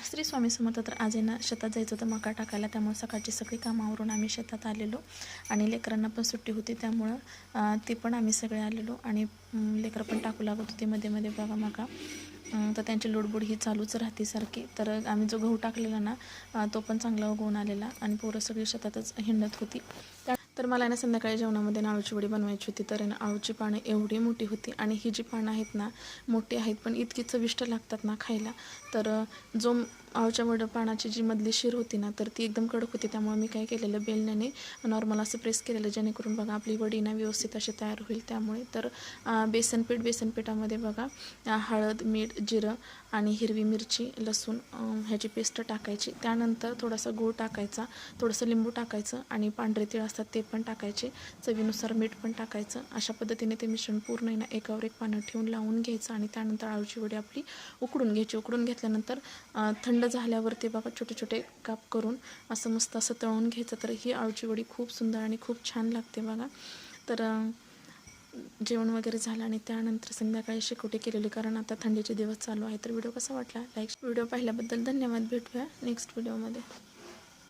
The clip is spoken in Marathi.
श्री स्वामी समर्थ. तर आज आहे ना शेतात जायचं होतं मका टाकायला, त्यामुळे सकाळची सगळी कामावरून आम्ही शेतात आलेलो आणि लेकरांना पण सुट्टी होती, त्यामुळं ते पण आम्ही सगळे आलेलो आणि लेकरं पण टाकू लागत होती मध्ये मध्ये बघा मका. तर त्यांची लुडबुड ही चालूच राहते सारखी. तर आम्ही जो गहू टाकलेला ना तो पण चांगला उगवून आलेला आणि पोरं सगळी शेतातच हिंडत होती. तर मला ना संध्याकाळी जेवणामध्ये ना अळूची वडी बनवायची होती. तर ना अळूची पानं एवढी मोठी होती आणि ही जी पानं आहेत ना मोठी आहेत पण इतकी चविष्ट लागतात ना खायला. तर जो अळूच्या पानाची जी मधली शीर होती ना तर ती एकदम कडक होती, त्यामुळे मी काय केलेलं बेलण्याने नॉर्मल असं प्रेस केलेलं, जेणेकरून बघा आपली वडी ना व्यवस्थित अशी तयार होईल. त्यामुळे तर बेसनपीठामध्ये बघा हळद, मीठ, जिरं आणि हिरवी मिरची, लसूण ह्याची पेस्ट टाकायची. त्यानंतर थोडासा गूळ टाकायचा, थोडंसं लिंबू टाकायचं आणि पांढरे तीळ असतात ते पण टाकायचे, चवीनुसार मीठ पण टाकायचं. अशा पद्धतीने ते मिश्रण पूर्ण ना एकावर एक पानं ठेवून लावून घ्यायचं आणि त्यानंतर अळूची वडी आपली उकडून घ्यायची. उकडून घेतल्यानंतर थंड झाल्यावर ते बघा छोटे छोटे काप करून असं मस्त असं तळून घ्यायचं. तर ही अळूची वडी खूप सुंदर आणि खूप छान लागते बघा. तर जेवण वगैरे झालं आणि त्यानंतर संध्याकाळी शेकोटी केलेली, कारण आता थंडीचे दिवस चालू आहे. तर व्हिडिओ कसा वाटला, व्हिडिओ पाहिल्याबद्दल धन्यवाद. भेटूया नेक्स्ट व्हिडिओमध्ये.